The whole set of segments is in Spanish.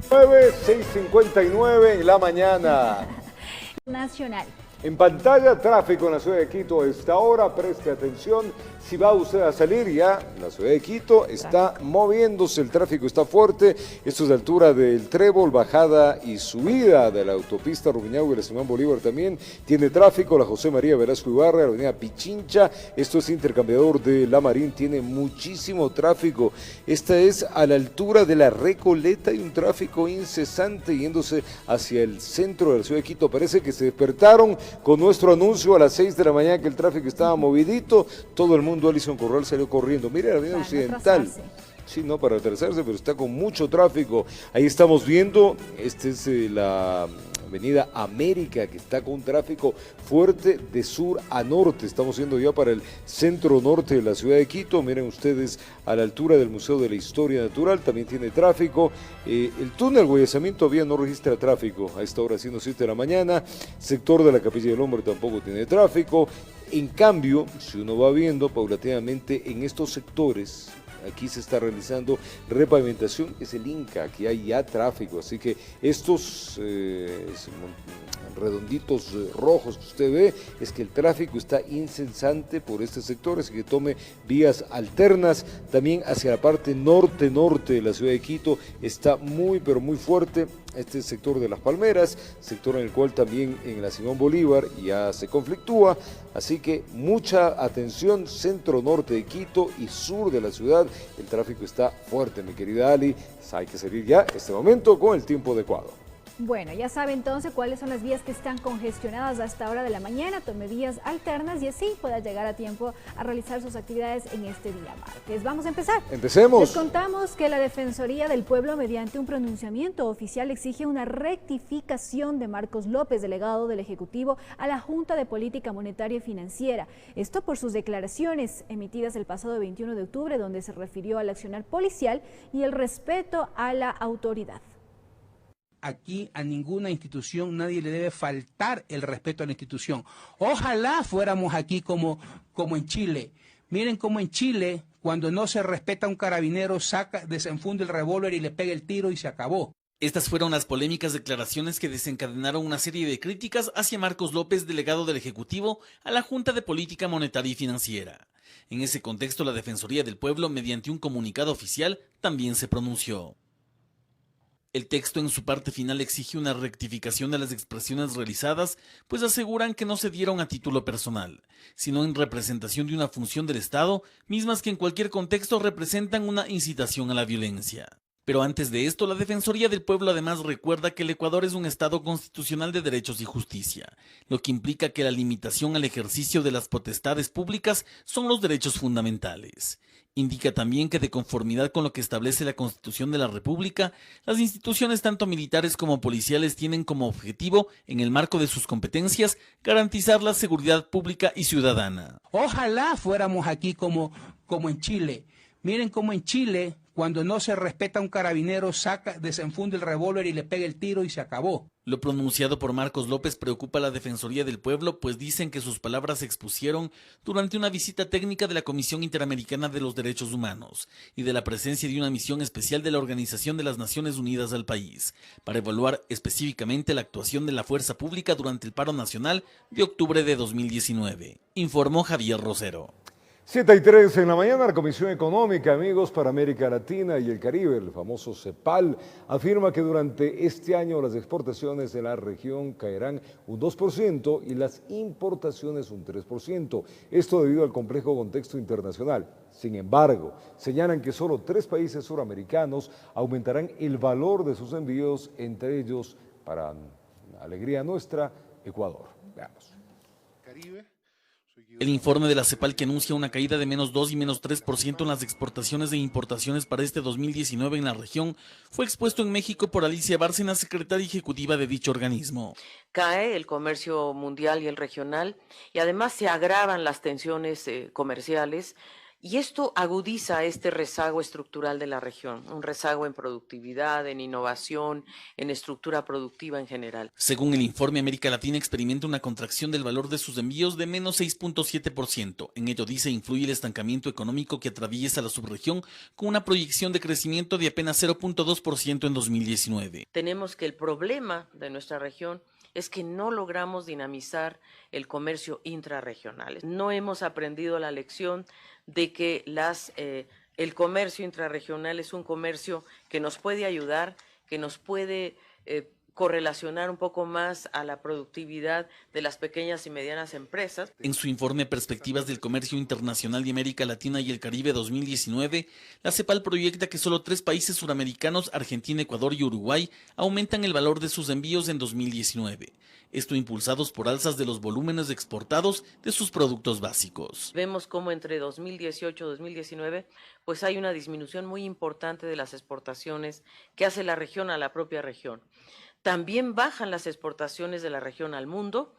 6:59 en la mañana. Nacional. En pantalla, tráfico en la ciudad de Quito a esta hora. Preste atención, si va usted a salir ya, la ciudad de Quito está moviéndose, el tráfico está fuerte. Esto es de altura del Trébol, bajada y subida de la autopista Rumiñahui y la Simón Bolívar también. Tiene tráfico la José María Velasco Ibarra, la avenida Pichincha. Esto es intercambiador de La Marín, tiene muchísimo tráfico. Esta es a la altura de la Recoleta y un tráfico incesante yéndose hacia el centro de la ciudad de Quito. Parece que se despertaron con nuestro anuncio a las 6 de la mañana que el tráfico estaba movidito. Todo el mundo, Alison Corral, salió corriendo. Mire la avenida Occidental. Sí, no para retrasarse, pero está con mucho tráfico. Ahí estamos viendo, esta es la avenida América, que está con un tráfico fuerte de sur a norte. Estamos yendo ya para el centro norte de la ciudad de Quito. Miren ustedes, a la altura del Museo de la Historia Natural también tiene tráfico. El túnel Guayazamín todavía no registra tráfico a esta hora, siendo 7 de la mañana. Sector de la Capilla del Hombre tampoco tiene tráfico. En cambio, si uno va viendo paulatinamente en estos sectores, aquí se está realizando repavimentación, es el Inca, aquí hay ya tráfico, así que estos redonditos rojos que usted ve, es que el tráfico está incesante por este sector, así que tome vías alternas. También hacia la parte norte-norte de la ciudad de Quito está muy, pero muy fuerte. Este sector de Las Palmeras, sector en el cual también en la Simón Bolívar ya se conflictúa, así que mucha atención, centro-norte de Quito y sur de la ciudad, el tráfico está fuerte, mi querida Ali, hay que salir ya este momento con el tiempo adecuado. Bueno, ya sabe entonces cuáles son las vías que están congestionadas a esta hora de la mañana. Tome vías alternas y así pueda llegar a tiempo a realizar sus actividades en este día martes. Vamos a empezar. Empecemos. Les contamos que la Defensoría del Pueblo, mediante un pronunciamiento oficial, exige una rectificación de Marcos López, delegado del Ejecutivo, a la Junta de Política Monetaria y Financiera. Esto por sus declaraciones emitidas el pasado 21 de octubre, donde se refirió al accionar policial y el respeto a la autoridad. Aquí a ninguna institución nadie le debe faltar el respeto a la institución. Ojalá fuéramos aquí como en Chile. Miren cómo en Chile, cuando no se respeta a un carabinero, desenfunda el revólver y le pega el tiro y se acabó. Estas fueron las polémicas declaraciones que desencadenaron una serie de críticas hacia Marcos López, delegado del Ejecutivo, a la Junta de Política Monetaria y Financiera. En ese contexto, la Defensoría del Pueblo, mediante un comunicado oficial, también se pronunció. El texto en su parte final exige una rectificación de las expresiones realizadas, pues aseguran que no se dieron a título personal, sino en representación de una función del Estado, mismas que en cualquier contexto representan una incitación a la violencia. Pero antes de esto, la Defensoría del Pueblo además recuerda que el Ecuador es un Estado constitucional de derechos y justicia, lo que implica que la limitación al ejercicio de las potestades públicas son los derechos fundamentales. Indica también que de conformidad con lo que establece la Constitución de la República, las instituciones tanto militares como policiales tienen como objetivo, en el marco de sus competencias, garantizar la seguridad pública y ciudadana. Ojalá fuéramos aquí como en Chile. Miren cómo en Chile, cuando no se respeta a un carabinero, desenfunda el revólver y le pega el tiro y se acabó. Lo pronunciado por Marcos López preocupa a la Defensoría del Pueblo, pues dicen que sus palabras se expusieron durante una visita técnica de la Comisión Interamericana de los Derechos Humanos y de la presencia de una misión especial de la Organización de las Naciones Unidas al país, para evaluar específicamente la actuación de la fuerza pública durante el paro nacional de octubre de 2019, informó Javier Rosero. 7:03 en la mañana, la Comisión Económica, amigos, para América Latina y el Caribe, el famoso CEPAL, afirma que durante este año las exportaciones de la región caerán un 2% y las importaciones un 3%. Esto debido al complejo contexto internacional. Sin embargo, señalan que solo 3 países suramericanos aumentarán el valor de sus envíos, entre ellos, para alegría nuestra, Ecuador. Veamos. Caribe. El informe de la CEPAL, que anuncia una caída de -2 y -3% en las exportaciones e importaciones para este 2019 en la región, fue expuesto en México por Alicia Bárcena, secretaria ejecutiva de dicho organismo. Cae el comercio mundial y el regional, y además se agravan las tensiones comerciales, Y esto agudiza este rezago estructural de la región, un rezago en productividad, en innovación, en estructura productiva en general. Según el informe, América Latina experimenta una contracción del valor de sus envíos de menos 6.7%. En ello dice influye el estancamiento económico que atraviesa la subregión con una proyección de crecimiento de apenas 0.2% en 2019. Tenemos que el problema de nuestra región es que no logramos dinamizar el comercio intrarregional. No hemos aprendido la lección de que el comercio intrarregional es un comercio que nos puede ayudar, que nos puede correlacionar un poco más a la productividad de las pequeñas y medianas empresas. En su informe Perspectivas del Comercio Internacional de América Latina y el Caribe 2019, la CEPAL proyecta que solo 3 países suramericanos, Argentina, Ecuador y Uruguay, aumentan el valor de sus envíos en 2019. Esto impulsados por alzas de los volúmenes exportados de sus productos básicos. Vemos cómo entre 2018 y 2019 pues hay una disminución muy importante de las exportaciones que hace la región a la propia región. También bajan las exportaciones de la región al mundo.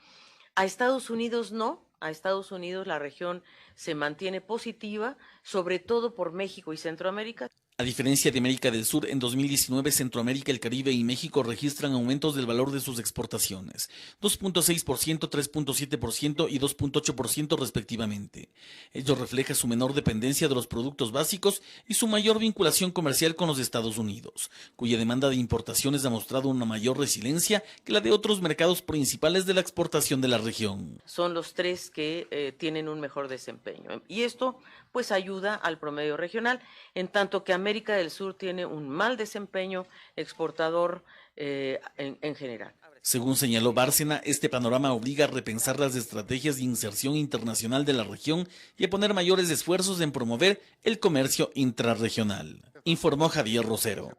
A Estados Unidos no. A Estados Unidos la región se mantiene positiva, sobre todo por México y Centroamérica. A diferencia de América del Sur, en 2019 Centroamérica, el Caribe y México registran aumentos del valor de sus exportaciones, 2.6%, 3.7% y 2.8% respectivamente. Ello refleja su menor dependencia de los productos básicos y su mayor vinculación comercial con los Estados Unidos, cuya demanda de importaciones ha mostrado una mayor resiliencia que la de otros mercados principales de la exportación de la región. Son los 3 que tienen un mejor desempeño y esto pues ayuda al promedio regional, en tanto que América del Sur tiene un mal desempeño exportador en general. Según señaló Bárcena, este panorama obliga a repensar las estrategias de inserción internacional de la región y a poner mayores esfuerzos en promover el comercio intrarregional, informó Javier Rosero.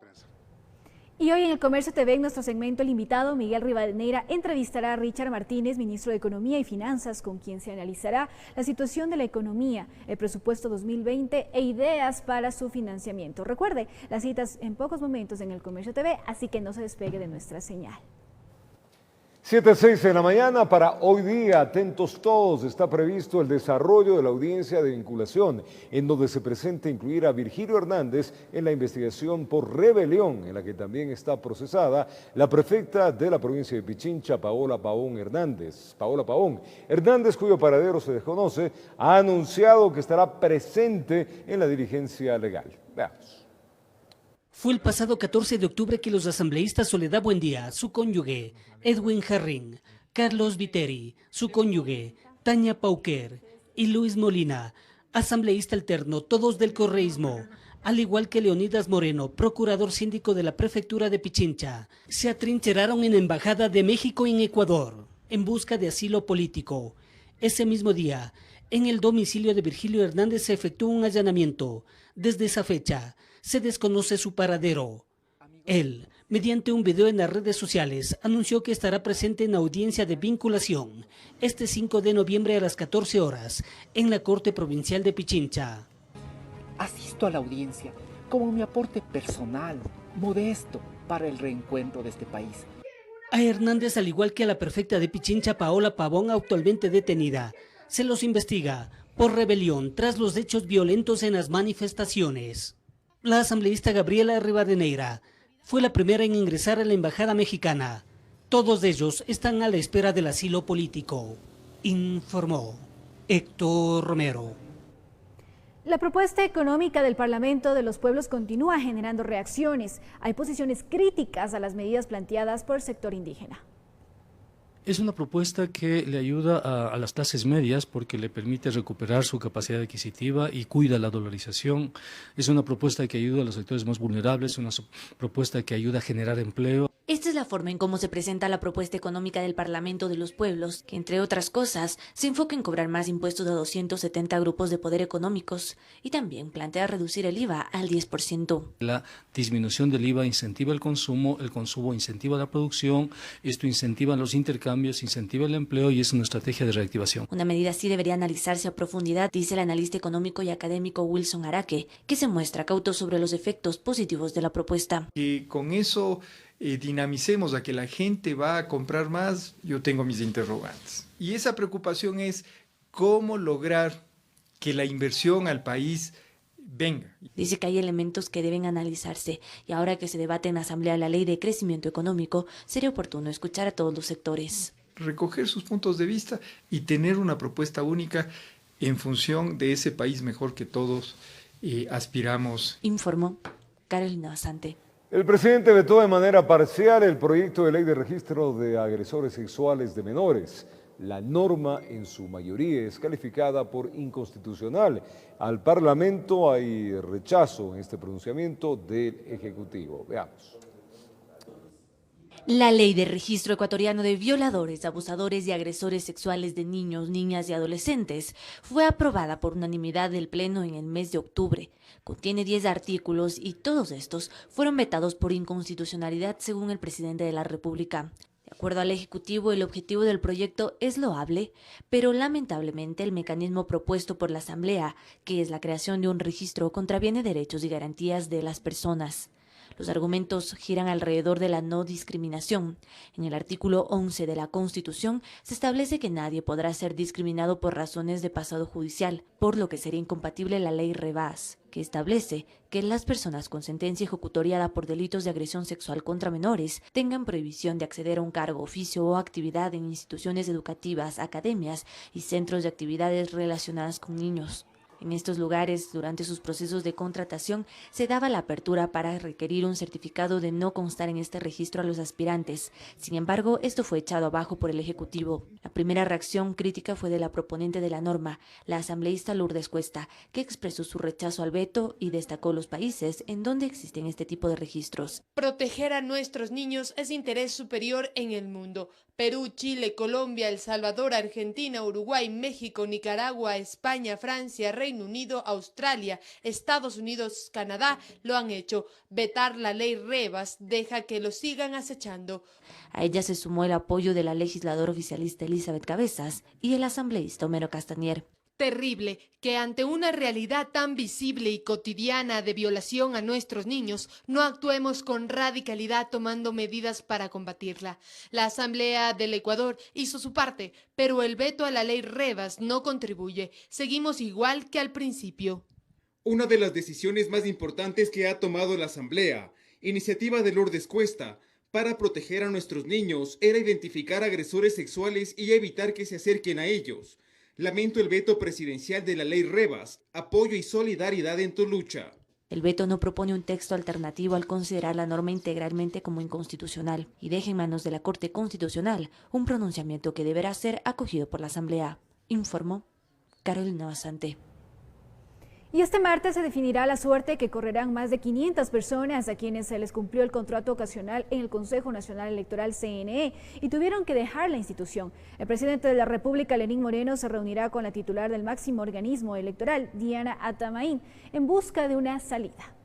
Y hoy en el Comercio TV, en nuestro segmento, el invitado Miguel Rivadeneira entrevistará a Richard Martínez, ministro de Economía y Finanzas, con quien se analizará la situación de la economía, el presupuesto 2020 e ideas para su financiamiento. Recuerde, las citas en pocos momentos en el Comercio TV, así que no se despegue de nuestra señal. 7:06 de la mañana para hoy día, atentos todos, está previsto el desarrollo de la audiencia de vinculación, en donde se presenta incluir a Virgilio Hernández en la investigación por rebelión, en la que también está procesada la prefecta de la provincia de Pichincha, Paola Pavón Hernández. Paola Pavón Hernández, cuyo paradero se desconoce, ha anunciado que estará presente en la diligencia legal. Veamos. Fue el pasado 14 de octubre que los asambleístas Soledad Buendía, su cónyuge, Edwin Jarrín, Carlos Viteri, su cónyuge, Tania Pauquer y Luis Molina, asambleísta alterno, todos del correísmo, al igual que Leonidas Moreno, procurador síndico de la prefectura de Pichincha, se atrincheraron en la Embajada de México en Ecuador, en busca de asilo político. Ese mismo día, en el domicilio de Virgilio Hernández se efectuó un allanamiento. Desde esa fecha, se desconoce su paradero. Él, mediante un video en las redes sociales, anunció que estará presente en audiencia de vinculación este 5 de noviembre a las 14 horas en la Corte Provincial de Pichincha. Asisto a la audiencia como mi aporte personal, modesto, para el reencuentro de este país. A Hernández, al igual que a la prefecta de Pichincha, Paola Pavón, actualmente detenida, se los investiga por rebelión tras los hechos violentos en las manifestaciones. La asambleísta Gabriela Rivadeneira fue la primera en ingresar a la embajada mexicana. Todos ellos están a la espera del asilo político, informó Héctor Romero. La propuesta económica del Parlamento de los Pueblos continúa generando reacciones. Hay posiciones críticas a las medidas planteadas por el sector indígena. Es una propuesta que le ayuda a las clases medias porque le permite recuperar su capacidad adquisitiva y cuida la dolarización. Es una propuesta que ayuda a los sectores más vulnerables, una propuesta que ayuda a generar empleo. Esta es la forma en cómo se presenta la propuesta económica del Parlamento de los Pueblos, que entre otras cosas se enfoca en cobrar más impuestos a 270 grupos de poder económicos y también plantea reducir el IVA al 10%. La disminución del IVA incentiva el consumo incentiva la producción, esto incentiva los intercambios, incentiva el empleo y es una estrategia de reactivación. Una medida así debería analizarse a profundidad, dice el analista económico y académico Wilson Araque, que se muestra cauto sobre los efectos positivos de la propuesta. Y con eso dinamicemos a que la gente va a comprar más, yo tengo mis interrogantes. Y esa preocupación es cómo lograr que la inversión al país venga. Dice que hay elementos que deben analizarse y ahora que se debate en la Asamblea la Ley de Crecimiento Económico, sería oportuno escuchar a todos los sectores. Recoger sus puntos de vista y tener una propuesta única en función de ese país mejor que todos aspiramos. Informó Carolina Basante. El presidente vetó de manera parcial el proyecto de ley de registro de agresores sexuales de menores. La norma en su mayoría es calificada por inconstitucional. Al Parlamento hay rechazo en este pronunciamiento del Ejecutivo. Veamos. La Ley de Registro Ecuatoriano de Violadores, Abusadores y Agresores Sexuales de Niños, Niñas y Adolescentes fue aprobada por unanimidad del Pleno en el mes de octubre. Contiene 10 artículos y todos estos fueron vetados por inconstitucionalidad según el presidente de la República. De acuerdo al Ejecutivo, el objetivo del proyecto es loable, pero lamentablemente el mecanismo propuesto por la Asamblea, que es la creación de un registro, contraviene derechos y garantías de las personas. Los argumentos giran alrededor de la no discriminación. En el artículo 11 de la Constitución se establece que nadie podrá ser discriminado por razones de pasado judicial, por lo que sería incompatible la Ley Revas, que establece que las personas con sentencia ejecutoriada por delitos de agresión sexual contra menores tengan prohibición de acceder a un cargo, oficio o actividad en instituciones educativas, academias y centros de actividades relacionadas con niños. En estos lugares, durante sus procesos de contratación, se daba la apertura para requerir un certificado de no constar en este registro a los aspirantes. Sin embargo, esto fue echado abajo por el Ejecutivo. La primera reacción crítica fue de la proponente de la norma, la asambleísta Lourdes Cuesta, que expresó su rechazo al veto y destacó los países en donde existen este tipo de registros. Proteger a nuestros niños es interés superior en el mundo. Perú, Chile, Colombia, El Salvador, Argentina, Uruguay, México, Nicaragua, España, Francia, Reino Unido, Australia, Estados Unidos, Canadá lo han hecho. Vetar la ley Revas deja que lo sigan acechando. A ella se sumó el apoyo de la legisladora oficialista Elizabeth Cabezas y el asambleísta Homero Castañer. Terrible que ante una realidad tan visible y cotidiana de violación a nuestros niños no actuemos con radicalidad tomando medidas para combatirla. La Asamblea del Ecuador hizo su parte, pero el veto a la ley Revas no contribuye. Seguimos igual que al principio. Una de las decisiones más importantes que ha tomado la Asamblea, iniciativa de Lourdes Cuesta, para proteger a nuestros niños era identificar agresores sexuales y evitar que se acerquen a ellos. Lamento el veto presidencial de la ley Revas, apoyo y solidaridad en tu lucha. El veto no propone un texto alternativo al considerar la norma integralmente como inconstitucional y deja en manos de la Corte Constitucional un pronunciamiento que deberá ser acogido por la Asamblea, informó Carolina Basante. Y este martes se definirá la suerte que correrán más de 500 personas a quienes se les cumplió el contrato ocasional en el Consejo Nacional Electoral CNE y tuvieron que dejar la institución. El presidente de la República, Lenín Moreno, se reunirá con la titular del máximo organismo electoral, Diana Atamaín, en busca de una salida.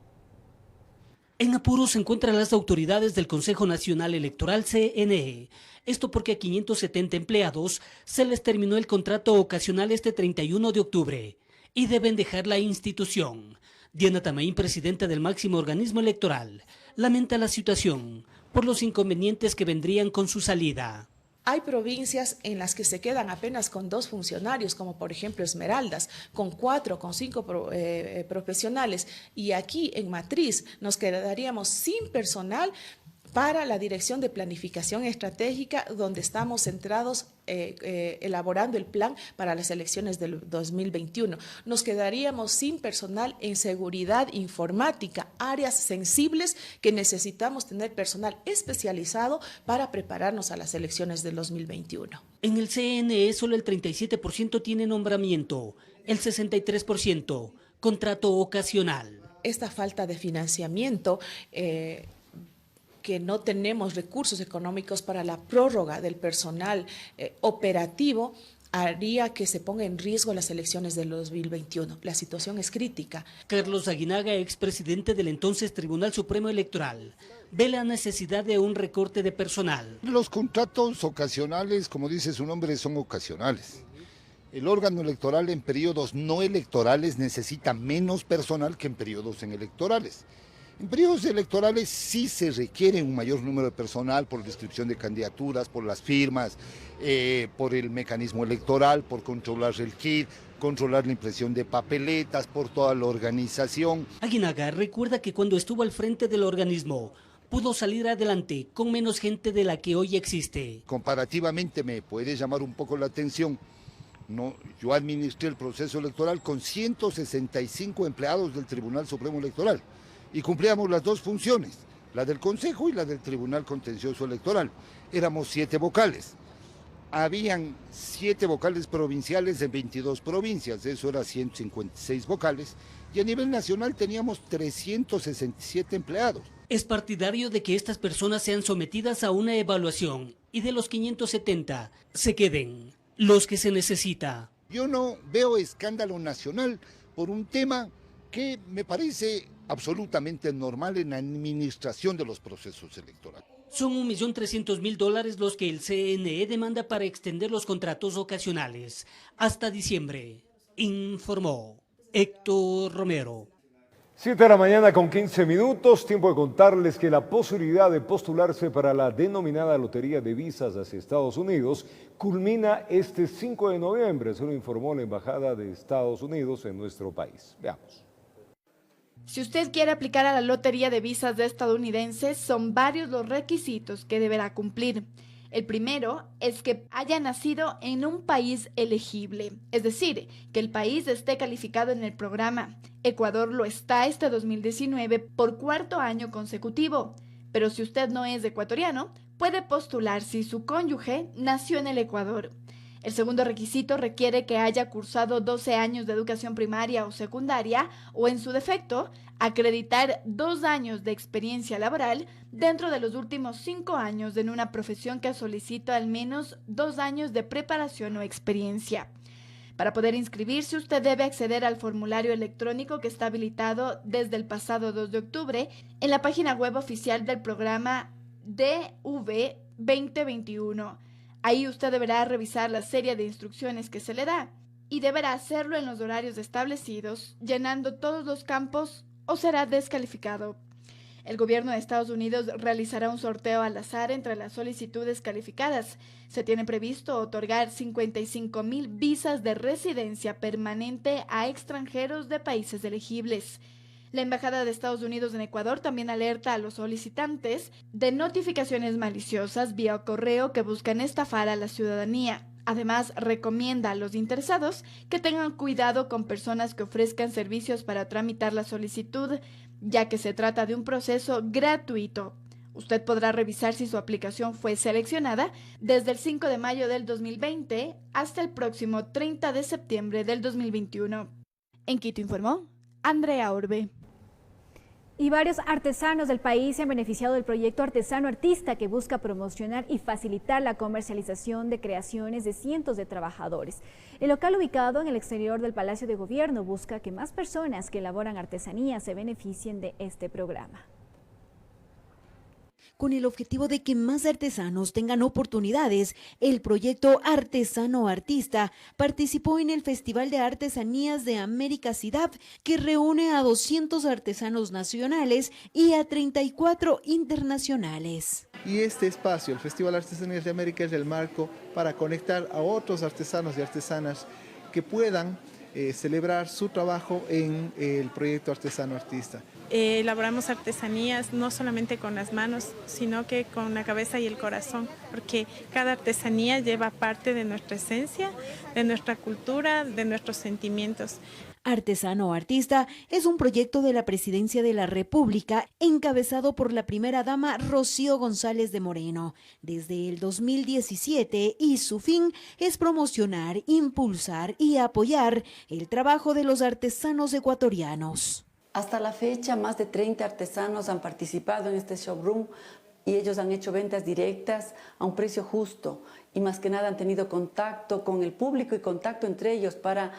En apuros se encuentran las autoridades del Consejo Nacional Electoral CNE. Esto porque a 570 empleados se les terminó el contrato ocasional este 31 de octubre. Y deben dejar la institución. Diana Atamaín, presidenta del máximo organismo electoral, lamenta la situación por los inconvenientes que vendrían con su salida. Hay provincias en las que se quedan apenas con 2 funcionarios, como por ejemplo Esmeraldas, con 4, con 5 profesionales. Y aquí en Matriz nos quedaríamos sin personal para la Dirección de Planificación Estratégica, donde estamos centrados elaborando el plan para las elecciones del 2021. Nos quedaríamos sin personal en seguridad informática, áreas sensibles que necesitamos tener personal especializado para prepararnos a las elecciones del 2021. En el CNE solo el 37% tiene nombramiento, el 63% contrato ocasional. Esta falta de financiamiento que no tenemos recursos económicos para la prórroga del personal operativo, haría que se ponga en riesgo las elecciones del 2021. La situación es crítica. Carlos Aguinaga, expresidente del entonces Tribunal Supremo Electoral, ve la necesidad de un recorte de personal. Los contratos ocasionales, como dice su nombre, son ocasionales. El órgano electoral en periodos no electorales necesita menos personal que en periodos electorales. En periodos electorales sí se requiere un mayor número de personal por la inscripción de candidaturas, por las firmas, por el mecanismo electoral, por controlar el kit, controlar la impresión de papeletas por toda la organización. Aguinaga recuerda que cuando estuvo al frente del organismo, pudo salir adelante con menos gente de la que hoy existe. Comparativamente me puede llamar un poco la atención. No, yo administré el proceso electoral con 165 empleados del Tribunal Supremo Electoral y cumplíamos las dos funciones, la del Consejo y la del Tribunal Contencioso Electoral. Éramos 7 vocales. Habían 7 vocales provinciales en 22 provincias, eso era 156 vocales, y a nivel nacional teníamos 367 empleados. Es partidario de que estas personas sean sometidas a una evaluación y de los 570 se queden los que se necesita. Yo no veo escándalo nacional por un tema que me parece absolutamente normal en la administración de los procesos electorales. Son $1.300.000 los que el CNE demanda para extender los contratos ocasionales hasta diciembre, informó Héctor Romero. 7 de la mañana con 15 minutos, tiempo de contarles que la posibilidad de postularse para la denominada Lotería de Visas hacia Estados Unidos culmina este 5 de noviembre, eso lo informó la Embajada de Estados Unidos en nuestro país. Veamos. Si usted quiere aplicar a la Lotería de Visas de estadounidenses, son varios los requisitos que deberá cumplir. El primero es que haya nacido en un país elegible, es decir, que el país esté calificado en el programa. Ecuador lo está este 2019 por 4º año consecutivo, pero si usted no es ecuatoriano, puede postular si su cónyuge nació en el Ecuador. El segundo requisito requiere que haya cursado 12 años de educación primaria o secundaria o, en su defecto, acreditar 2 años de experiencia laboral dentro de los últimos 5 años en una profesión que solicita al menos 2 años de preparación o experiencia. Para poder inscribirse, usted debe acceder al formulario electrónico que está habilitado desde el pasado 2 de octubre en la página web oficial del programa DV 2021. Ahí usted deberá revisar la serie de instrucciones que se le da y deberá hacerlo en los horarios establecidos, llenando todos los campos o será descalificado. El gobierno de Estados Unidos realizará un sorteo al azar entre las solicitudes calificadas. Se tiene previsto otorgar 55,000 visas de residencia permanente a extranjeros de países elegibles. La Embajada de Estados Unidos en Ecuador también alerta a los solicitantes de notificaciones maliciosas vía correo que buscan estafar a la ciudadanía. Además, recomienda a los interesados que tengan cuidado con personas que ofrezcan servicios para tramitar la solicitud, ya que se trata de un proceso gratuito. Usted podrá revisar si su aplicación fue seleccionada desde el 5 de mayo del 2020 hasta el próximo 30 de septiembre del 2021. En Quito informó Andrea Orbe. Y varios artesanos del país se han beneficiado del proyecto Artesano Artista, que busca promocionar y facilitar la comercialización de creaciones de cientos de trabajadores. El local, ubicado en el exterior del Palacio de Gobierno, busca que más personas que elaboran artesanía se beneficien de este programa. Con el objetivo de que más artesanos tengan oportunidades, el proyecto Artesano Artista participó en el Festival de Artesanías de América CIDAP, que reúne a 200 artesanos nacionales y a 34 internacionales. Y este espacio, el Festival de Artesanías de América, es el marco para conectar a otros artesanos y artesanas que puedan celebrar su trabajo en el proyecto Artesano Artista. Elaboramos artesanías no solamente con las manos, sino que con la cabeza y el corazón, porque cada artesanía lleva parte de nuestra esencia, de nuestra cultura, de nuestros sentimientos. Artesano Artista es un proyecto de la Presidencia de la República encabezado por la primera dama Rocío González de Moreno desde el 2017, y su fin es promocionar, impulsar y apoyar el trabajo de los artesanos ecuatorianos. Hasta la fecha, más de 30 artesanos han participado en este showroom y ellos han hecho ventas directas a un precio justo y más que nada han tenido contacto con el público y contacto entre ellos para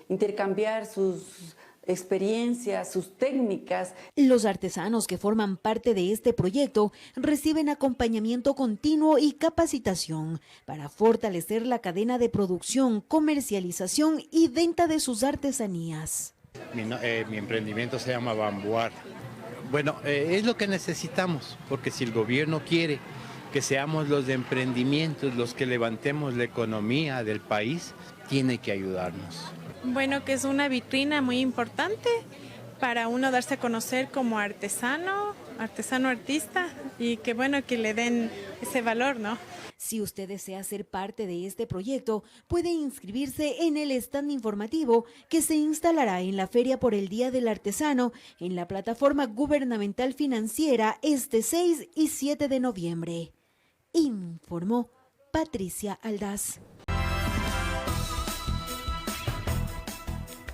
intercambiar sus experiencias, sus técnicas. Los artesanos que forman parte de este proyecto reciben acompañamiento continuo y capacitación para fortalecer la cadena de producción, comercialización y venta de sus artesanías. Mi emprendimiento se llama Bambuar. Bueno, es lo que necesitamos, porque si el gobierno quiere que seamos los de emprendimientos los que levantemos la economía del país, tiene que ayudarnos. Bueno, que es una vitrina muy importante para uno darse a conocer como artesano, artista, y que bueno, que le den ese valor, ¿no? Si usted desea ser parte de este proyecto, puede inscribirse en el stand informativo que se instalará en la Feria por el Día del Artesano en la plataforma gubernamental financiera este 6 y 7 de noviembre. Informó Patricia Aldaz.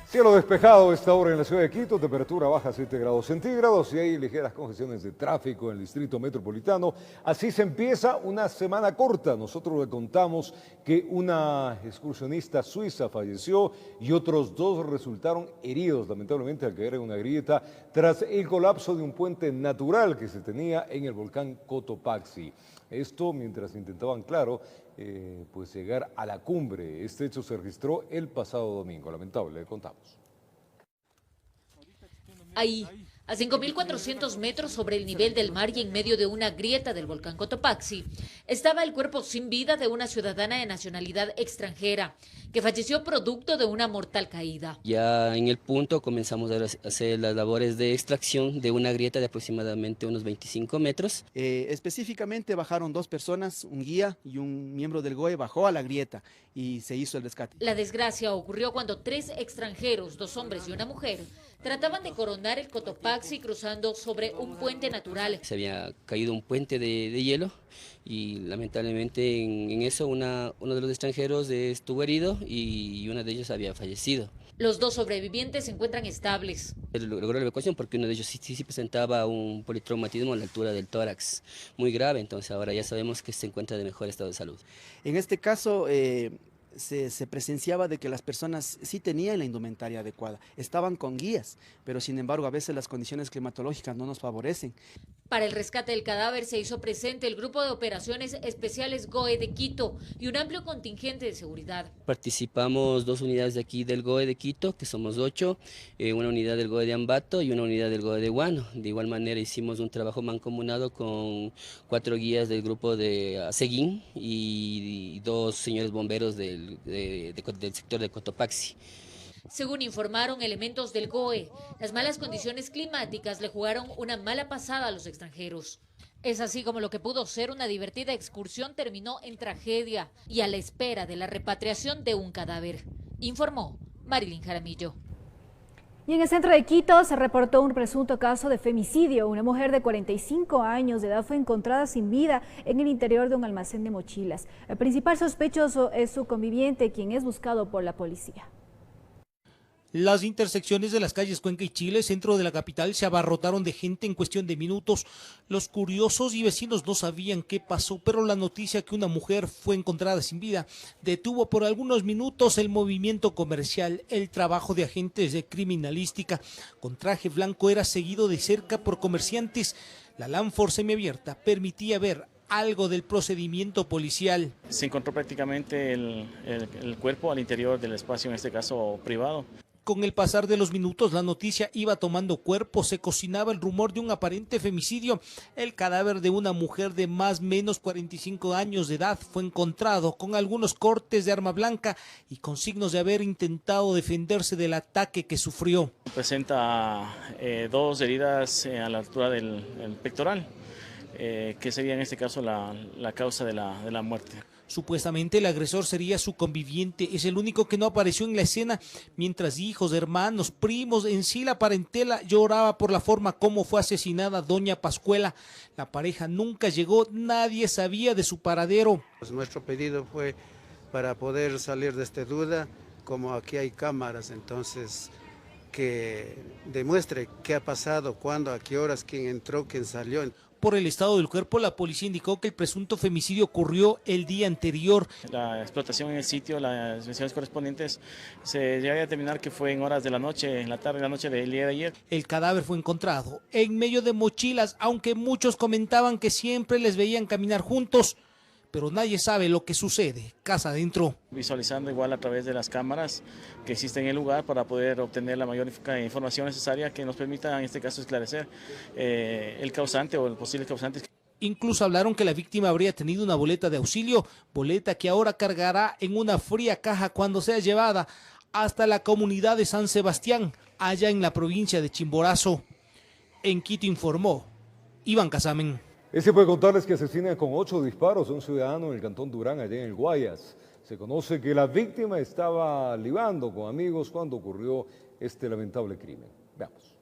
Cielo despejado esta hora en la ciudad de Quito, temperatura baja 7 grados centígrados y hay ligeras congestiones de tráfico en el distrito metropolitano. Así se empieza una semana corta. Nosotros le contamos que una excursionista suiza falleció y otros 2 resultaron heridos, lamentablemente, al caer en una grieta tras el colapso de un puente natural que se tenía en el volcán Cotopaxi. Esto mientras intentaban, claro, pues llegar a la cumbre. Este hecho se registró el pasado domingo. Lamentable, le contamos. Ahí, a 5.400 metros sobre el nivel del mar y en medio de una grieta del volcán Cotopaxi, estaba el cuerpo sin vida de una ciudadana de nacionalidad extranjera, que falleció producto de una mortal caída. Ya en el punto comenzamos a hacer las labores de extracción de una grieta de aproximadamente unos 25 metros. Específicamente bajaron 2 personas, un guía y un miembro del GOE bajó a la grieta y se hizo el rescate. La desgracia ocurrió cuando 3 extranjeros, 2 hombres y una mujer, trataban de coronar el Cotopaxi cruzando sobre un puente natural. Se había caído un puente de hielo y lamentablemente en eso uno de los extranjeros estuvo herido y uno de ellos había fallecido. Los 2 sobrevivientes se encuentran estables. Logró la evacuación porque uno de ellos sí presentaba un politraumatismo a la altura del tórax muy grave, entonces ahora ya sabemos que se encuentra de mejor estado de salud. En este caso se presenciaba de que las personas sí tenían la indumentaria adecuada, estaban con guías, pero sin embargo a veces las condiciones climatológicas no nos favorecen. Para el rescate del cadáver se hizo presente el Grupo de Operaciones Especiales GOE de Quito y un amplio contingente de seguridad. Participamos 2 unidades de aquí del GOE de Quito, que somos 8, una unidad del GOE de Ambato y una unidad del GOE de Huánuco. De igual manera hicimos un trabajo mancomunado con 4 guías del grupo de Seguín y 2 señores bomberos del sector de Cotopaxi. Según informaron elementos del GOE, las malas condiciones climáticas le jugaron una mala pasada a los extranjeros. Es así como lo que pudo ser una divertida excursión terminó en tragedia y a la espera de la repatriación de un cadáver, informó Marilyn Jaramillo. Y en el centro de Quito se reportó un presunto caso de femicidio. Una mujer de 45 años de edad fue encontrada sin vida en el interior de un almacén de mochilas. El principal sospechoso es su conviviente, quien es buscado por la policía. Las intersecciones de las calles Cuenca y Chile, centro de la capital, se abarrotaron de gente en cuestión de minutos. Los curiosos y vecinos no sabían qué pasó, pero la noticia que una mujer fue encontrada sin vida detuvo por algunos minutos el movimiento comercial. El trabajo de agentes de criminalística con traje blanco era seguido de cerca por comerciantes. La Lanford semiabierta permitía ver algo del procedimiento policial. Se encontró prácticamente el cuerpo al interior del espacio, en este caso privado. Con el pasar de los minutos, la noticia iba tomando cuerpo, se cocinaba el rumor de un aparente femicidio. El cadáver de una mujer de más o menos 45 años de edad fue encontrado con algunos cortes de arma blanca y con signos de haber intentado defenderse del ataque que sufrió. Presenta 2 heridas a la altura del pectoral, que sería en este caso la causa de la muerte. Supuestamente el agresor sería su conviviente, es el único que no apareció en la escena, mientras hijos, hermanos, primos, en sí la parentela lloraba por la forma como fue asesinada doña Pascuela. La pareja nunca llegó, nadie sabía de su paradero. Pues nuestro pedido fue para poder salir de esta duda, como aquí hay cámaras, entonces que demuestre qué ha pasado, cuándo, a qué horas, quién entró, quién salió. Por el estado del cuerpo, la policía indicó que el presunto femicidio ocurrió el día anterior. La explotación en el sitio, las investigaciones correspondientes, se llega a determinar que fue en horas de la noche, en la tarde de la noche del día de ayer. El cadáver fue encontrado en medio de mochilas, aunque muchos comentaban que siempre les veían caminar juntos, pero nadie sabe lo que sucede casa adentro. Visualizando igual a través de las cámaras que existen en el lugar para poder obtener la mayor información necesaria que nos permita en este caso esclarecer el causante o el posible causante. Incluso hablaron que la víctima habría tenido una boleta de auxilio, boleta que ahora cargará en una fría caja cuando sea llevada hasta la comunidad de San Sebastián, allá en la provincia de Chimborazo. En Quito informó Iván Casamen. Ese puede contarles que asesina con 8 disparos a un ciudadano en el cantón Durán, allá en el Guayas. Se conoce que la víctima estaba libando con amigos cuando ocurrió este lamentable crimen. Veamos.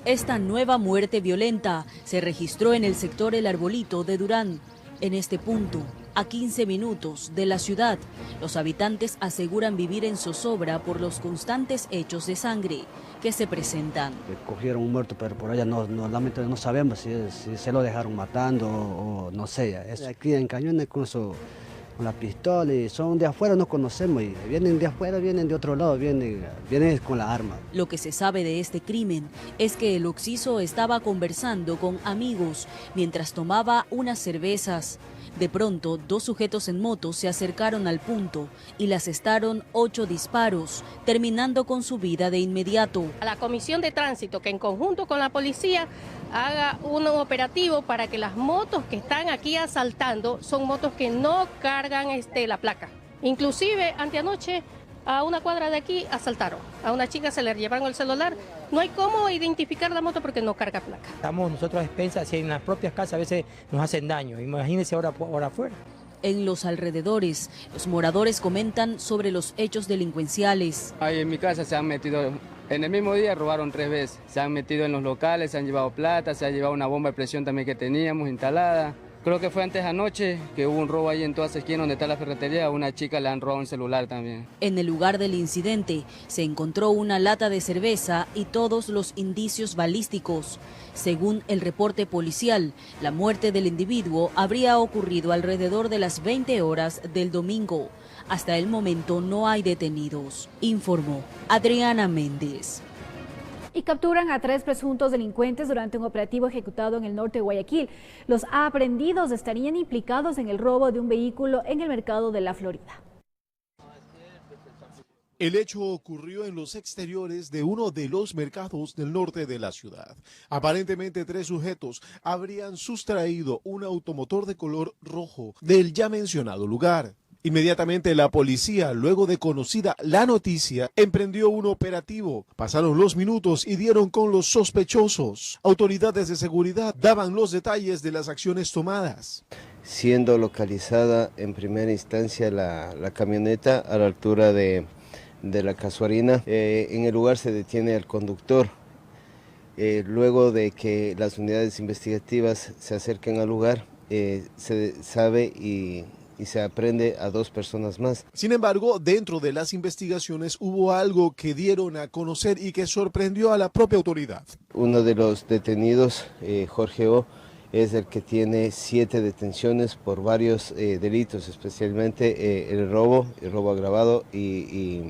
Esta nueva muerte violenta se registró en el sector El Arbolito de Durán. En este punto, a 15 minutos de la ciudad, los habitantes aseguran vivir en zozobra por los constantes hechos de sangre que se presentan. Cogieron un muerto, pero por allá no sabemos si se lo dejaron matando o no sé. Aquí en Cañones con la pistola, y son de afuera, no conocemos, y vienen de afuera, vienen de otro lado, vienen con la arma. Lo que se sabe de este crimen es que el occiso estaba conversando con amigos mientras tomaba unas cervezas. De pronto, 2 sujetos en moto se acercaron al punto y le asestaron 8 disparos, terminando con su vida de inmediato. A la Comisión de Tránsito, que en conjunto con la policía haga un operativo para que las motos que están aquí asaltando son motos que no cargan la placa. Inclusive, anteanoche, a una cuadra de aquí asaltaron. A una chica se le llevaron el celular. No hay cómo identificar la moto porque no carga placa. Estamos nosotros a expensas, si en las propias casas a veces nos hacen daño. Imagínense ahora afuera. En los alrededores, los moradores comentan sobre los hechos delincuenciales. Ahí en mi casa se han metido, en el mismo día robaron 3 veces. Se han metido en los locales, se han llevado plata, se ha llevado una bomba de presión también que teníamos instalada. Creo que fue antes anoche que hubo un robo ahí en toda esa esquina donde está la ferretería. A una chica le han robado un celular también. En el lugar del incidente se encontró una lata de cerveza y todos los indicios balísticos. Según el reporte policial, la muerte del individuo habría ocurrido alrededor de las 20 horas del domingo. Hasta el momento no hay detenidos, informó Adriana Méndez. Y capturan a 3 presuntos delincuentes durante un operativo ejecutado en el norte de Guayaquil. Los aprehendidos estarían implicados en el robo de un vehículo en el mercado de la Florida. El hecho ocurrió en los exteriores de uno de los mercados del norte de la ciudad. Aparentemente 3 sujetos habrían sustraído un automotor de color rojo del ya mencionado lugar. Inmediatamente la policía, luego de conocida la noticia, emprendió un operativo. Pasaron los minutos y dieron con los sospechosos. Autoridades de seguridad daban los detalles de las acciones tomadas. Siendo localizada en primera instancia la camioneta a la altura de la Casuarina, en el lugar se detiene al conductor. Luego de que las unidades investigativas se acerquen al lugar, se sabe y se aprende a 2 personas más. Sin embargo, dentro de las investigaciones hubo algo que dieron a conocer y que sorprendió a la propia autoridad. Uno de los detenidos, Jorge O., es el que tiene 7 detenciones por varios delitos, especialmente el robo agravado y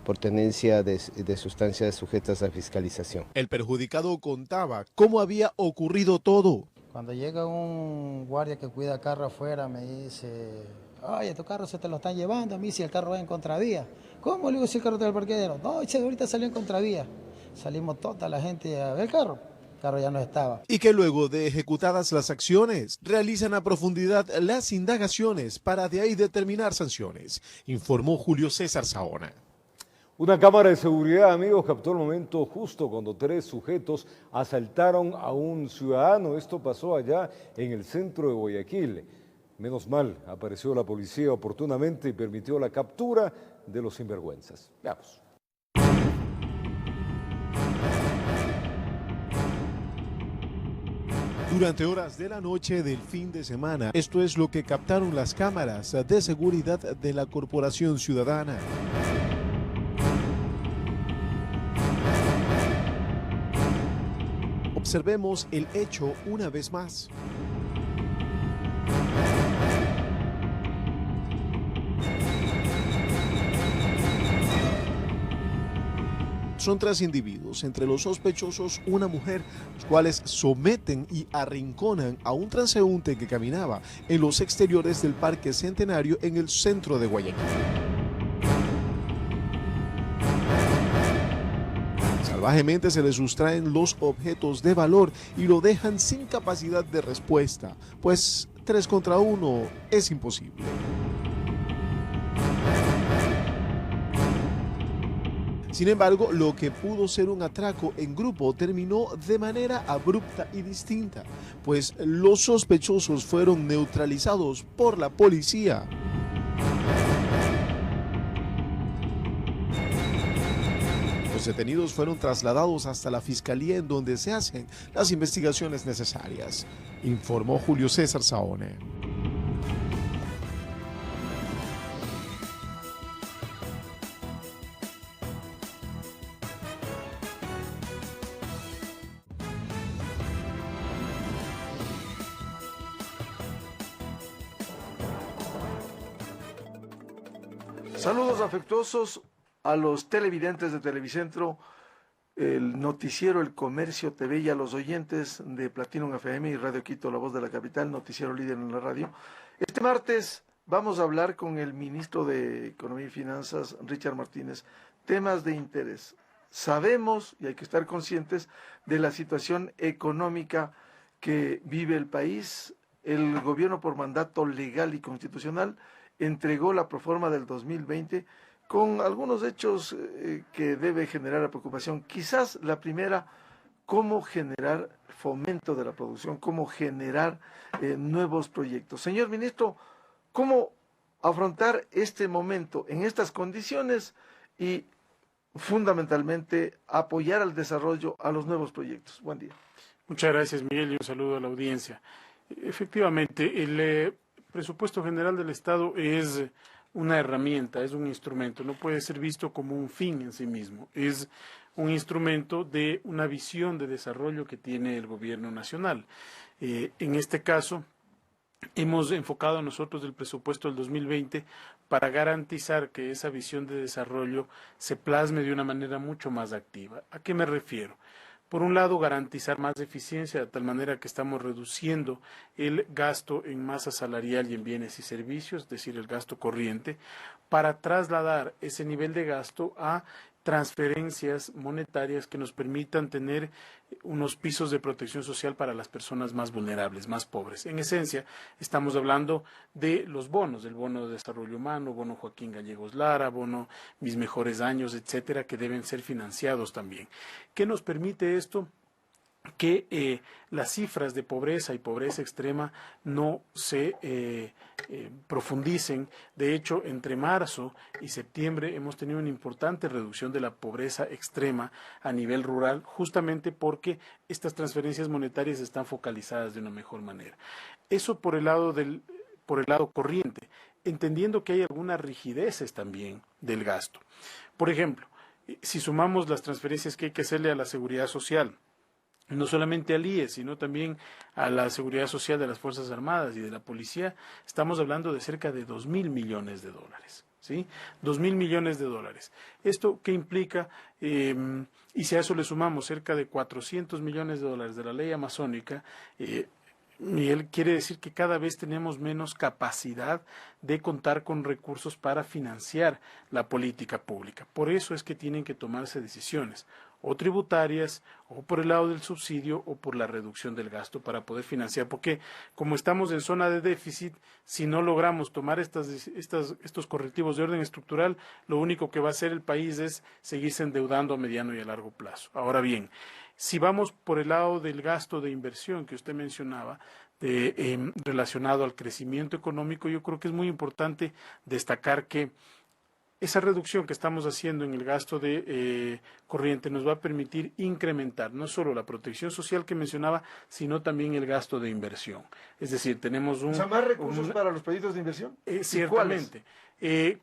por tenencia de sustancias sujetas a fiscalización. El perjudicado contaba cómo había ocurrido todo. Cuando llega un guardia que cuida carro afuera, me dice, oye, tu carro se te lo están llevando, a mí si el carro va en contravía. ¿Cómo? Le digo, si el carro está en el parqueadero. No, ahorita salió en contravía. Salimos toda la gente a ver el carro ya no estaba. Y que luego de ejecutadas las acciones, realizan a profundidad las indagaciones para de ahí determinar sanciones, informó Julio César Saona. Una cámara de seguridad, amigos, captó el momento justo cuando 3 sujetos asaltaron a un ciudadano. Esto pasó allá en el centro de Guayaquil. Menos mal, apareció la policía oportunamente y permitió la captura de los sinvergüenzas. Veamos. Durante horas de la noche del fin de semana, esto es lo que captaron las cámaras de seguridad de la Corporación Ciudadana. Observemos el hecho una vez más. Son 3 individuos, entre los sospechosos una mujer, los cuales someten y arrinconan a un transeúnte que caminaba en los exteriores del Parque Centenario en el centro de Guayaquil. Salvajemente se le sustraen los objetos de valor y lo dejan sin capacidad de respuesta, pues 3 contra 1 es imposible. Sin embargo, lo que pudo ser un atraco en grupo terminó de manera abrupta y distinta, pues los sospechosos fueron neutralizados por la policía. Los detenidos fueron trasladados hasta la fiscalía en donde se hacen las investigaciones necesarias, informó Julio César Saone. Saludos afectuosos a los televidentes de Televicentro, el noticiero El Comercio TV y a los oyentes de Platinum FM y Radio Quito, La Voz de la Capital, noticiero líder en la radio. Este martes vamos a hablar con el ministro de Economía y Finanzas, Richard Martínez, temas de interés. Sabemos y hay que estar conscientes de la situación económica que vive el país. El gobierno, por mandato legal y constitucional, entregó la proforma del 2020 con algunos hechos que debe generar preocupación. Quizás la primera, cómo generar fomento de la producción, cómo generar nuevos proyectos. Señor ministro, ¿cómo afrontar este momento en estas condiciones y fundamentalmente apoyar al desarrollo, a los nuevos proyectos? Buen día. Muchas gracias, Miguel, y un saludo a la audiencia. Efectivamente, el presupuesto general del Estado es una herramienta, es un instrumento, no puede ser visto como un fin en sí mismo, es un instrumento de una visión de desarrollo que tiene el gobierno nacional. En este caso, hemos enfocado nosotros el presupuesto del 2020 para garantizar que esa visión de desarrollo se plasme de una manera mucho más activa. ¿A qué me refiero? Por un lado, garantizar más eficiencia, de tal manera que estamos reduciendo el gasto en masa salarial y en bienes y servicios, es decir, el gasto corriente, para trasladar ese nivel de gasto a transferencias monetarias que nos permitan tener unos pisos de protección social para las personas más vulnerables, más pobres. En esencia, estamos hablando de los bonos, del bono de desarrollo humano, bono Joaquín Gallegos Lara, bono Mis Mejores Años, etcétera, que deben ser financiados también. ¿Qué nos permite esto? Que las cifras de pobreza y pobreza extrema no se profundicen. De hecho, entre marzo y septiembre hemos tenido una importante reducción de la pobreza extrema a nivel rural, justamente porque estas transferencias monetarias están focalizadas de una mejor manera. Eso por el lado corriente, entendiendo que hay algunas rigideces también del gasto. Por ejemplo, si sumamos las transferencias que hay que hacerle a la seguridad social, no solamente al IES, sino también a la seguridad social de las Fuerzas Armadas y de la Policía, estamos hablando de cerca de 2.000 millones de dólares, ¿sí? 2.000 millones de dólares. ¿Esto qué implica? Y si a eso le sumamos cerca de 400 millones de dólares de la ley amazónica, Miguel, quiere decir que cada vez tenemos menos capacidad de contar con recursos para financiar la política pública. Por eso es que tienen que tomarse decisiones, o tributarias, o por el lado del subsidio, o por la reducción del gasto para poder financiar. Porque como estamos en zona de déficit, si no logramos tomar estos correctivos de orden estructural, lo único que va a hacer el país es seguirse endeudando a mediano y a largo plazo. Ahora bien, si vamos por el lado del gasto de inversión que usted mencionaba, relacionado al crecimiento económico, yo creo que es muy importante destacar que esa reducción que estamos haciendo en el gasto de corriente nos va a permitir incrementar no solo la protección social que mencionaba, sino también el gasto de inversión. Es decir, tenemos ¿más recursos para los proyectos de inversión? Ciertamente.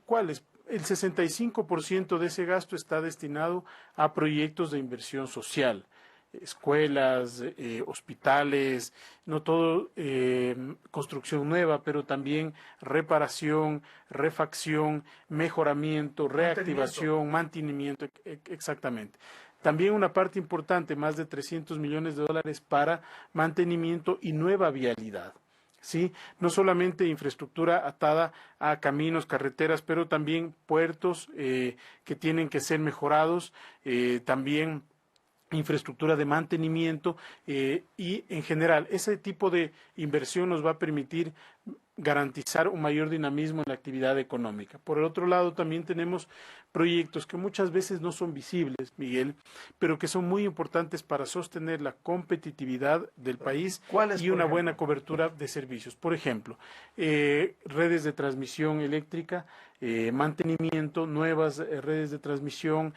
¿Cuáles? El 65% de ese gasto está destinado a proyectos de inversión social. Escuelas, hospitales, no todo construcción nueva, pero también reparación, refacción, mejoramiento, reactivación, mantenimiento, exactamente. También una parte importante, más de 300 millones de dólares para mantenimiento y nueva vialidad. ¿Sí? No solamente infraestructura atada a caminos, carreteras, pero también puertos que tienen que ser mejorados, también infraestructura de mantenimiento y en general ese tipo de inversión nos va a permitir garantizar un mayor dinamismo en la actividad económica. Por el otro lado, también tenemos proyectos que muchas veces no son visibles, Miguel, pero que son muy importantes para sostener la competitividad del país y una buena cobertura de servicios. Por ejemplo, redes de transmisión eléctrica, mantenimiento, nuevas redes de transmisión,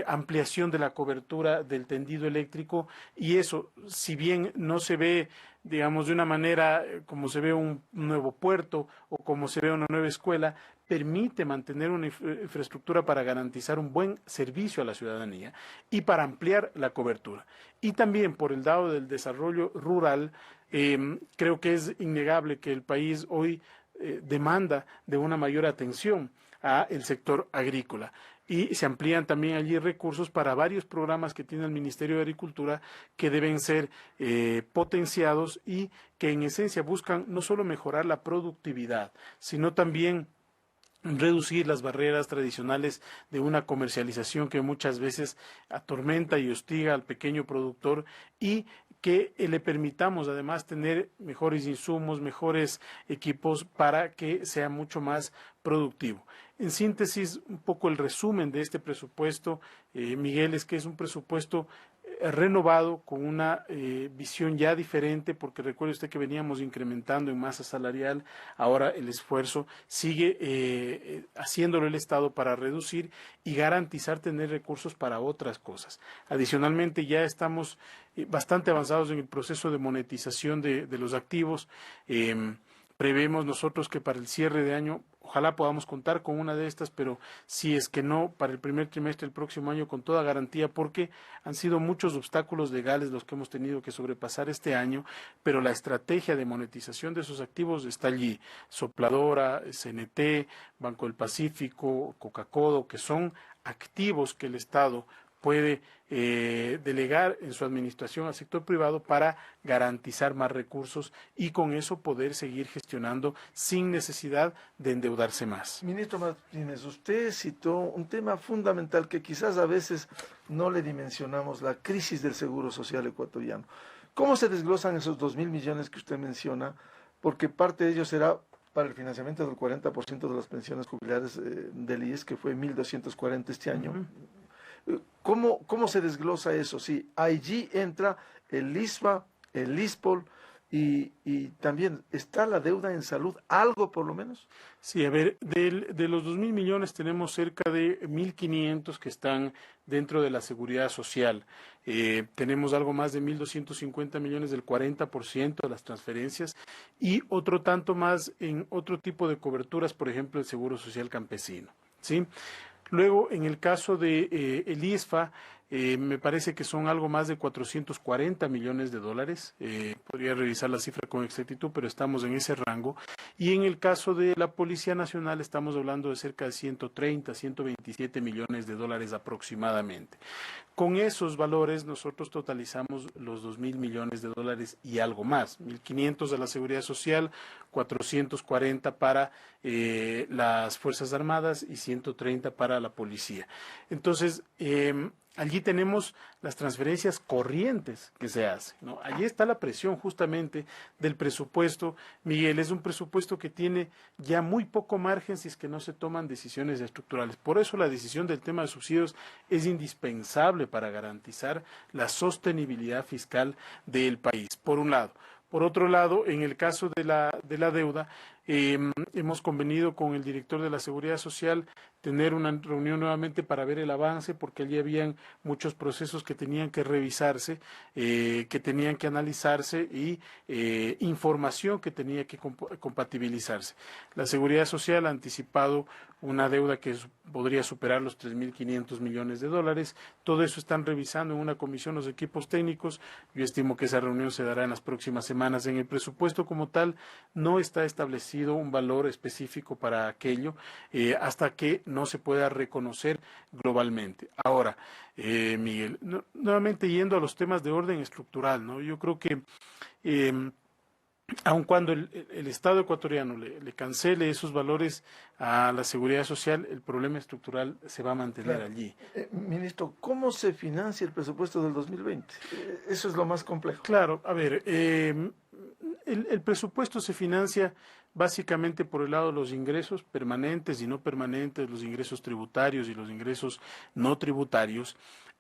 ampliación de la cobertura del tendido eléctrico, y eso, si bien no se ve, digamos, de una manera como se ve un nuevo puerto o como se ve una nueva escuela, permite mantener una infraestructura para garantizar un buen servicio a la ciudadanía y para ampliar la cobertura. Y también por el lado del desarrollo rural, creo que es innegable que el país hoy demanda de una mayor atención al sector agrícola. Y se amplían también allí recursos para varios programas que tiene el Ministerio de Agricultura que deben ser potenciados y que en esencia buscan no solo mejorar la productividad, sino también reducir las barreras tradicionales de una comercialización que muchas veces atormenta y hostiga al pequeño productor, y que le permitamos además tener mejores insumos, mejores equipos para que sea mucho más productivo. En síntesis, un poco el resumen de este presupuesto, Miguel, es que es un presupuesto renovado, con una visión ya diferente, porque recuerde usted que veníamos incrementando en masa salarial, ahora el esfuerzo sigue haciéndolo el Estado para reducir y garantizar tener recursos para otras cosas. Adicionalmente, ya estamos bastante avanzados en el proceso de monetización de los activos. Prevemos nosotros que para el cierre de año, ojalá podamos contar con una de estas, pero si es que no, para el primer trimestre del próximo año con toda garantía, porque han sido muchos obstáculos legales los que hemos tenido que sobrepasar este año, pero la estrategia de monetización de esos activos está allí. Sopladora, CNT, Banco del Pacífico, Coca-Codo, que son activos que el Estado puede delegar en su administración al sector privado para garantizar más recursos y con eso poder seguir gestionando sin necesidad de endeudarse más. Ministro Martínez, usted citó un tema fundamental que quizás a veces no le dimensionamos, la crisis del Seguro Social ecuatoriano. ¿Cómo se desglosan esos 2.000 millones que usted menciona? Porque parte de ellos será para el financiamiento del 40% de las pensiones jubilares del IES, que fue 1.240 este año. ¿Cómo se desglosa eso? Sí, allí entra el ISVA, el ISPOL y también está la deuda en salud, algo por lo menos. Sí, a ver, de los 2.000 millones tenemos cerca de 1.500 que están dentro de la seguridad social. Tenemos algo más de 1.250 millones, del 40% de las transferencias, y otro tanto más en otro tipo de coberturas, por ejemplo, el Seguro Social Campesino, ¿sí? Luego, en el caso de el ISFA, me parece que son algo más de 440 millones de dólares. Podría revisar la cifra con exactitud, pero estamos en ese rango. Y en el caso de la Policía Nacional estamos hablando de cerca de 130, 127 millones de dólares aproximadamente. Con esos valores nosotros totalizamos los 2.000 millones de dólares y algo más. 1.500 de la Seguridad Social, 440 para las Fuerzas Armadas y 130 para la Policía. Entonces, allí tenemos las transferencias corrientes que se hacen, ¿no? Allí está la presión justamente del presupuesto. Miguel, es un presupuesto que tiene ya muy poco margen si es que no se toman decisiones estructurales. Por eso la decisión del tema de subsidios es indispensable para garantizar la sostenibilidad fiscal del país, por un lado. Por otro lado, en el caso de la deuda, hemos convenido con el director de la Seguridad Social tener una reunión nuevamente para ver el avance, porque allí habían muchos procesos que tenían que revisarse, que tenían que analizarse y información que tenía que compatibilizarse. La Seguridad Social ha anticipado una deuda que podría superar los 3.500 millones de dólares. Todo eso están revisando en una comisión los equipos técnicos. Yo estimo que esa reunión se dará en las próximas semanas. En el presupuesto como tal no está establecido un valor específico para aquello hasta que no se pueda reconocer globalmente. Ahora, Miguel, nuevamente yendo a los temas de orden estructural, ¿no? Yo creo que aun cuando el Estado ecuatoriano le cancele esos valores a la seguridad social, el problema estructural se va a mantener allí. Ministro, ¿cómo se financia el presupuesto del 2020? Eso es lo más complejo. Claro, a ver, el presupuesto se financia básicamente por el lado de los ingresos permanentes y no permanentes, los ingresos tributarios y los ingresos no tributarios.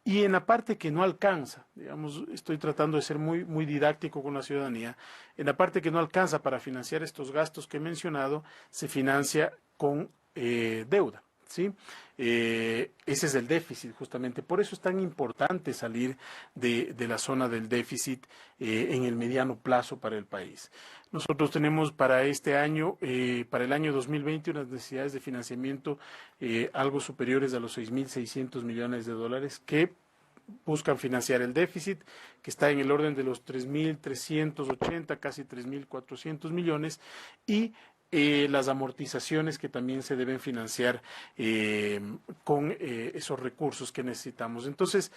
Y en la parte que no alcanza, digamos, estoy tratando de ser muy didáctico con la ciudadanía, en la parte que no alcanza para financiar estos gastos que he mencionado, se financia con deuda, ¿sí? Ese es el déficit, justamente. Por eso es tan importante salir de la zona del déficit en el mediano plazo para el país. Nosotros tenemos para este año, para el año 2020, unas necesidades de financiamiento algo superiores a los 6.600 millones de dólares que buscan financiar el déficit, que está en el orden de los 3.380, casi 3.400 millones, y las amortizaciones que también se deben financiar con esos recursos que necesitamos. Entonces,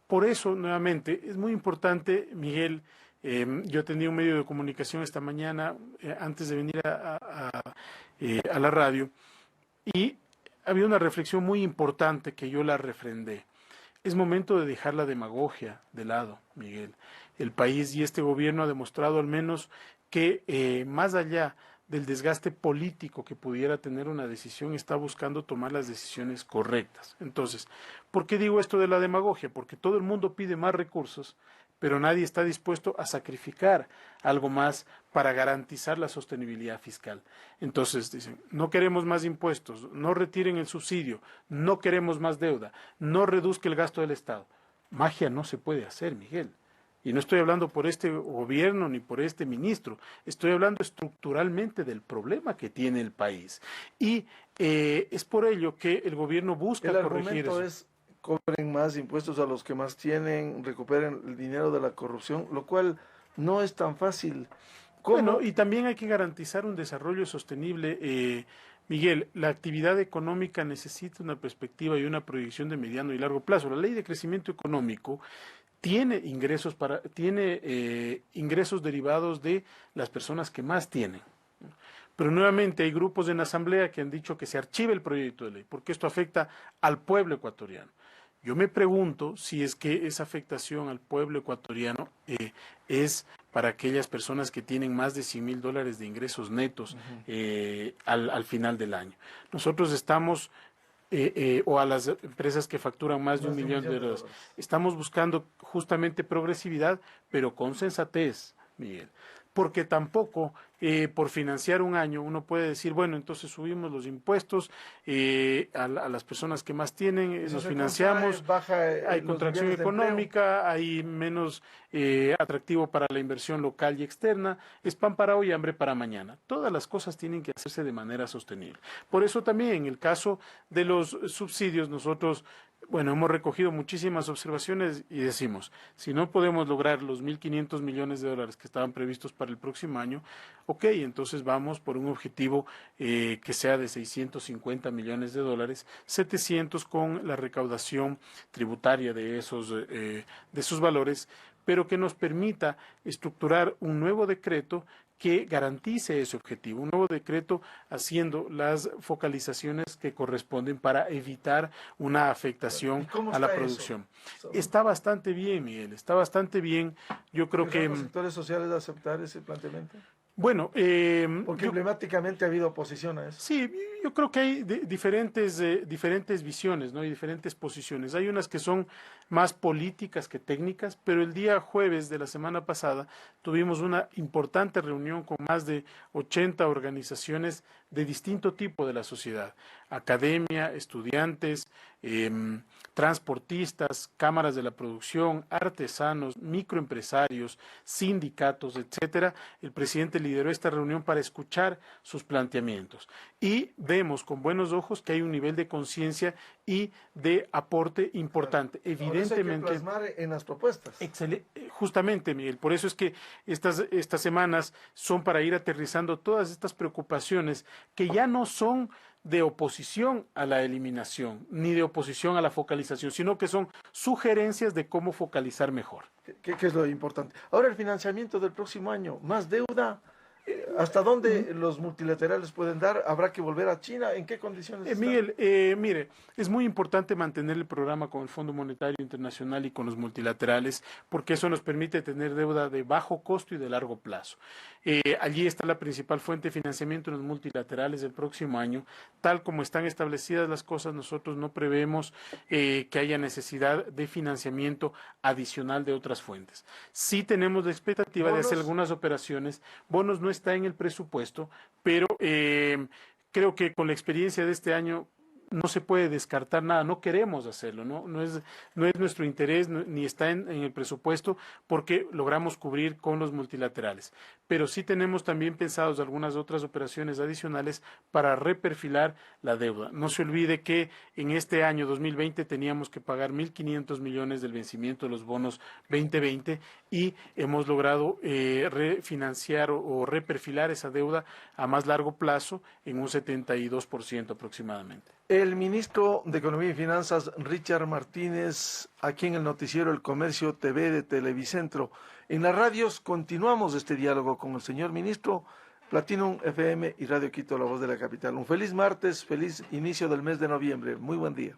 por eso, nuevamente, es muy importante, Miguel. Yo atendí un medio de comunicación esta mañana antes de venir a la radio y había una reflexión muy importante que yo la refrendé. Es momento de dejar la demagogia de lado, Miguel. El país y este gobierno ha demostrado al menos que más allá del desgaste político que pudiera tener una decisión, está buscando tomar las decisiones correctas. Entonces, ¿por qué digo esto de la demagogia? Porque todo el mundo pide más recursos, pero nadie está dispuesto a sacrificar algo más para garantizar la sostenibilidad fiscal. Entonces dicen, no queremos más impuestos, no retiren el subsidio, no queremos más deuda, no reduzca el gasto del Estado. Magia no se puede hacer, Miguel. Y no estoy hablando por este gobierno ni por este ministro, estoy hablando estructuralmente del problema que tiene el país. Y es por ello que el gobierno busca corregir eso. Es cobren más impuestos a los que más tienen, recuperen el dinero de la corrupción, lo cual no es tan fácil. Bueno, y también hay que garantizar un desarrollo sostenible. Miguel, la actividad económica necesita una perspectiva y una proyección de mediano y largo plazo. La ley de crecimiento económico tiene ingresos ingresos derivados de las personas que más tienen. Pero nuevamente hay grupos en la Asamblea que han dicho que se archive el proyecto de ley, porque esto afecta al pueblo ecuatoriano. Yo me pregunto si es que esa afectación al pueblo ecuatoriano es para aquellas personas que tienen más de $100,000 de ingresos netos al final del año. Nosotros estamos, o a las empresas que facturan más de $1 millón de dólares, estamos buscando justamente progresividad, pero con sensatez, Miguel. Porque tampoco por financiar un año uno puede decir, bueno, entonces subimos los impuestos a las personas que más tienen, nos financiamos, hay contracción económica, hay menos atractivo para la inversión local y externa, es pan para hoy y hambre para mañana. Todas las cosas tienen que hacerse de manera sostenible. Por eso también en el caso de los subsidios nosotros, bueno, hemos recogido muchísimas observaciones y decimos, si no podemos lograr los 1.500 millones de dólares que estaban previstos para el próximo año, ok, entonces vamos por un objetivo que sea de 650 millones de dólares, 700 con la recaudación tributaria de esos valores, pero que nos permita estructurar un nuevo decreto que garantice ese objetivo, un nuevo decreto haciendo las focalizaciones que corresponden para evitar una afectación a la producción. Está bastante bien, Miguel, está bastante bien. Yo creo que ¿los sectores sociales aceptar ese planteamiento? Bueno, porque emblemáticamente ha habido oposición a eso. Sí, yo creo que hay diferentes visiones, ¿no? Y diferentes posiciones. Hay unas que son más políticas que técnicas, pero el día jueves de la semana pasada tuvimos una importante reunión con más de 80 organizaciones de distinto tipo de la sociedad, academia, estudiantes, transportistas, cámaras de la producción, artesanos, microempresarios, sindicatos, etcétera. El presidente lideró esta reunión para escuchar sus planteamientos y vemos con buenos ojos que hay un nivel de conciencia y de aporte importante. Evidentemente, hay que plasmar en las propuestas. Justamente, Miguel, por eso es que estas semanas son para ir aterrizando todas estas preocupaciones que ya no son de oposición a la eliminación, ni de oposición a la focalización, sino que son sugerencias de cómo focalizar mejor. ¿Qué es lo importante? Ahora el financiamiento del próximo año, más deuda. ¿Hasta dónde los multilaterales pueden dar? ¿Habrá que volver a China? ¿En qué condiciones están? Miguel, mire, es muy importante mantener el programa con el Fondo Monetario Internacional y con los multilaterales, porque eso nos permite tener deuda de bajo costo y de largo plazo. Allí está la principal fuente de financiamiento en los multilaterales del próximo año. Tal como están establecidas las cosas, nosotros no prevemos que haya necesidad de financiamiento adicional de otras fuentes. Sí tenemos la expectativa de hacer algunas operaciones. Bonos no está en el presupuesto, pero creo que con la experiencia de este año no se puede descartar nada, no queremos hacerlo, no es nuestro interés, ni está en el presupuesto, porque logramos cubrir con los multilaterales. Pero sí tenemos también pensados algunas otras operaciones adicionales para reperfilar la deuda. No se olvide que en este año 2020 teníamos que pagar 1.500 millones del vencimiento de los bonos 2020 y hemos logrado refinanciar o reperfilar esa deuda a más largo plazo en un 72% aproximadamente. El ministro de Economía y Finanzas, Richard Martínez, aquí en el noticiero El Comercio TV de Televicentro. En las radios continuamos este diálogo con el señor ministro, Platinum FM y Radio Quito, la voz de la capital. Un feliz martes, feliz inicio del mes de noviembre. Muy buen día.